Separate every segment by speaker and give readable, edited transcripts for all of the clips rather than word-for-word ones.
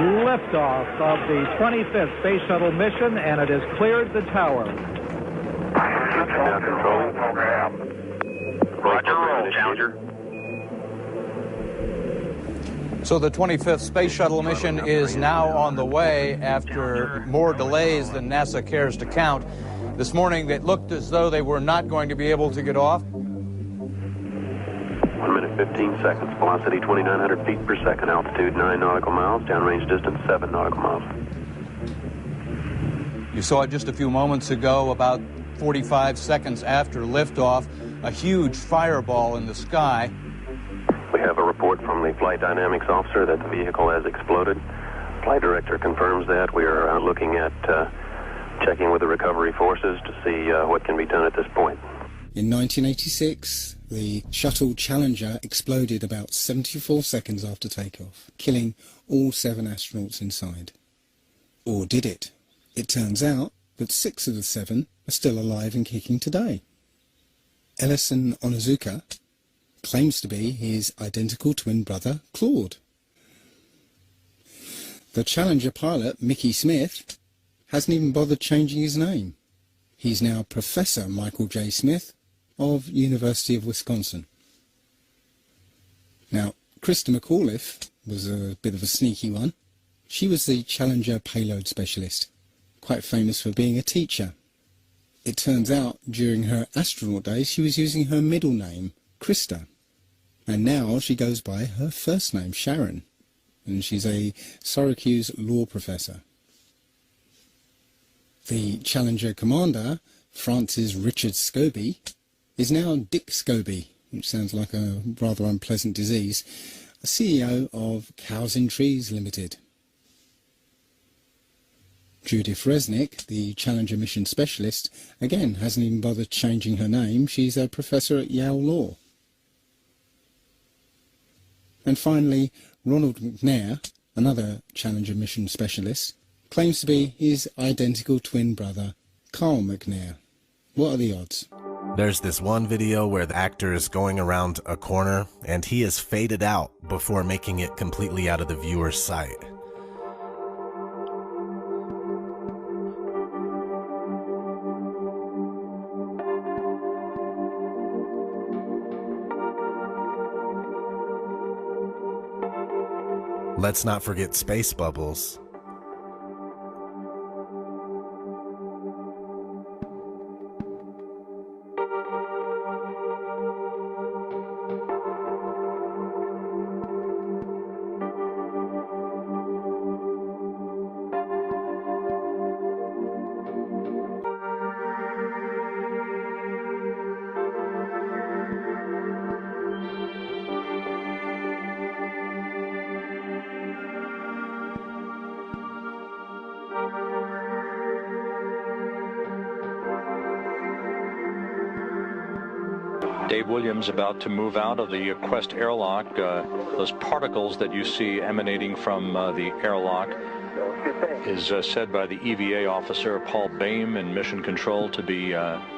Speaker 1: liftoff of the 25th Space Shuttle mission, and it has cleared the tower.
Speaker 2: Control. Roger, roll, Challenger.
Speaker 3: So the 25th Space Shuttle mission is now on the way after more delays than NASA cares to count. This morning, it looked as though they were not going to be able to get off.
Speaker 2: 1 minute, 15 seconds. Velocity 2,900 feet per second. Altitude 9 nautical miles. Downrange distance 7 nautical miles.
Speaker 3: You saw it just a few moments ago, about 45 seconds after liftoff, a huge fireball in the sky.
Speaker 2: We have a report from the flight dynamics officer that the vehicle has exploded. Flight director confirms that. We are looking at checking with the recovery forces to see what can be done at this point.
Speaker 4: In 1986, the shuttle Challenger exploded about 74 seconds after takeoff, killing all 7 astronauts inside. Or did it? It turns out that 6 of the 7 are still alive and kicking today. Ellison Onizuka claims to be his identical twin brother, Claude. The Challenger pilot, Mickey Smith, hasn't even bothered changing his name. He's now Professor Michael J. Smith of University of Wisconsin. Now, Krista McAuliffe was a bit of a sneaky one. She was the Challenger payload specialist, quite famous for being a teacher. It turns out during her astronaut days she was using her middle name, Krista, and now she goes by her first name, Sharon, and she's a Syracuse law professor. The Challenger commander, Francis Richard Scobie, is now Dick Scobie, which sounds like a rather unpleasant disease, a CEO of Cows in Trees Limited. Judith Resnick, the Challenger mission specialist, again hasn't even bothered changing her name. She's a professor at Yale Law. And finally, Ronald McNair, another Challenger mission specialist, claims to be his identical twin brother, Carl McNair. What are the odds?
Speaker 5: There's this one video where the actor is going around a corner and he is faded out before making it completely out of the viewer's sight. Let's not forget space bubbles.
Speaker 6: Dave Williams about to move out of the Quest airlock. Those particles that you see emanating from the airlock is said by the EVA officer Paul Boehm in Mission Control to be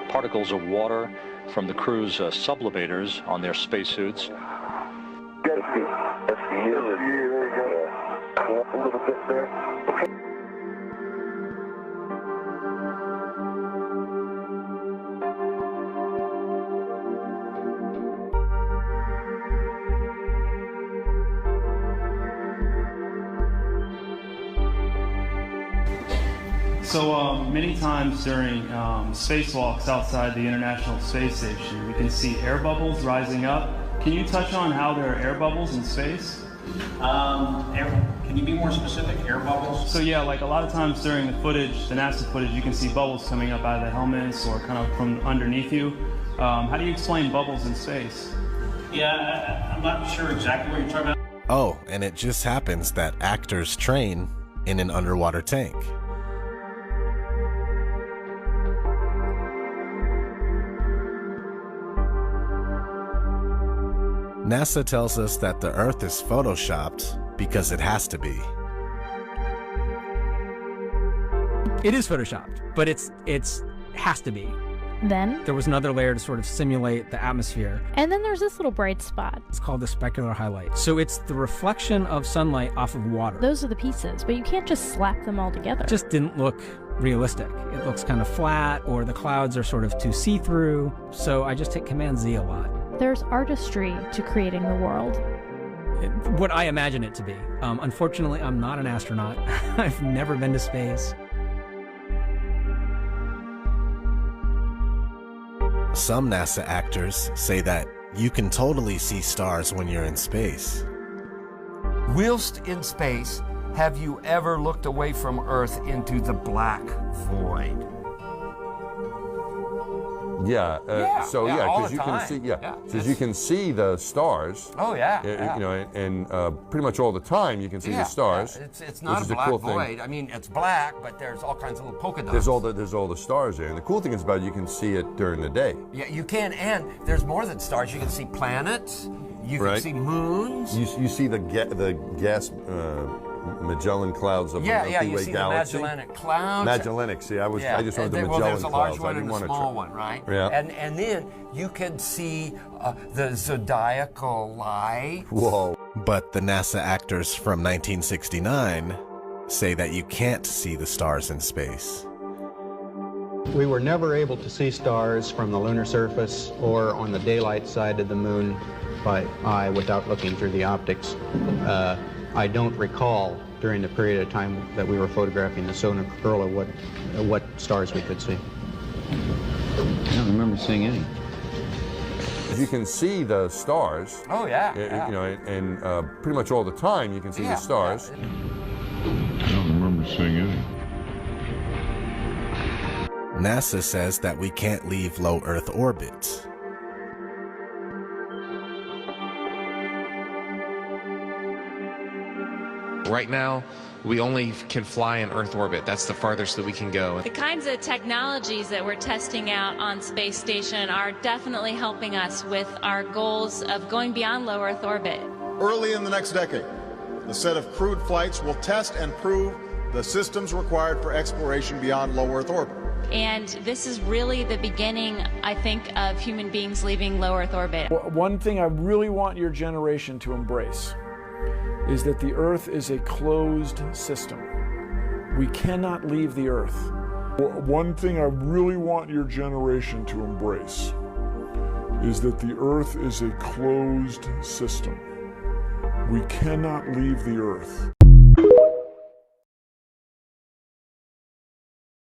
Speaker 6: particles of water from the crew's sublimators on their spacesuits.
Speaker 7: So many times during spacewalks outside the International Space Station, we can see air bubbles rising up. Can you touch on how there are air bubbles in space?
Speaker 8: Can you be more specific? Air bubbles?
Speaker 7: So yeah, like a lot of times during the footage, the NASA footage, you can see bubbles coming up out of the helmets or kind of from underneath you. How do you explain bubbles in space?
Speaker 8: Yeah, I'm not sure exactly what you're talking about.
Speaker 5: Oh, and it just happens that actors train in an underwater tank. NASA tells us that the Earth is photoshopped because it has to be.
Speaker 9: It is photoshopped, but it's has to be. Then
Speaker 10: there was another layer to sort of simulate the atmosphere.
Speaker 9: And then there's this little bright spot.
Speaker 10: It's called the specular highlight. So it's the reflection of sunlight off of water.
Speaker 9: Those are the pieces, but you can't just slap them all together.
Speaker 10: It just didn't look realistic. It looks kind of flat, or the clouds are sort of too see-through. So I just hit Command Z a lot.
Speaker 9: There's artistry to creating the world.
Speaker 10: What I imagine it to be. Unfortunately, I'm not an astronaut. I've never been to space.
Speaker 5: Some NASA actors say that you can totally see stars when you're in space.
Speaker 11: Whilst in space, have you ever looked away from Earth into the black void?
Speaker 12: Yeah. So because you can see, because you can see the stars.
Speaker 11: Oh yeah.
Speaker 12: You know, and pretty much all the time you can see the stars.
Speaker 11: It's not a black void. I mean, it's black, but there's all kinds of little polka dots.
Speaker 12: There's all the stars there, and the cool thing is about it, you can see it during the day.
Speaker 11: Yeah, you can, and there's more than stars. You can see planets. You can see moons.
Speaker 12: You see the gas. Magellan clouds of the Milky Way
Speaker 11: you see
Speaker 12: Galaxy.
Speaker 11: The Magellanic Clouds.
Speaker 12: Magellanic. See, I just wanted the Magellan
Speaker 11: Well, there's a large
Speaker 12: clouds.
Speaker 11: one and a small one, right?
Speaker 12: Yeah.
Speaker 11: And then you can see the zodiacal light.
Speaker 12: Whoa.
Speaker 5: But the NASA actors from 1969 say that you can't see the stars in space.
Speaker 13: We were never able to see stars from the lunar surface or on the daylight side of the moon by eye without looking through the optics. I don't recall during the period of time that we were photographing the solar corona what stars we could see. I don't remember seeing any.
Speaker 12: You can see the stars.
Speaker 11: Oh yeah.
Speaker 12: You know, and pretty much all the time you can see the stars.
Speaker 14: I don't remember seeing any.
Speaker 5: NASA says that we can't leave low Earth orbit.
Speaker 15: Right now, we only can fly in Earth orbit. That's the farthest that we can go.
Speaker 16: The kinds of technologies that we're testing out on Space Station are definitely helping us with our goals of going beyond low Earth orbit.
Speaker 17: Early in the next decade, the set of crewed flights will test and prove the systems required for exploration beyond low Earth orbit.
Speaker 16: And this is really the beginning, I think, of human beings leaving low Earth orbit.
Speaker 18: One thing I really want your generation to embrace is that the Earth is a closed system. We cannot leave the Earth.
Speaker 14: One thing I really want your generation to embrace is that the Earth is a closed system. We cannot leave the Earth.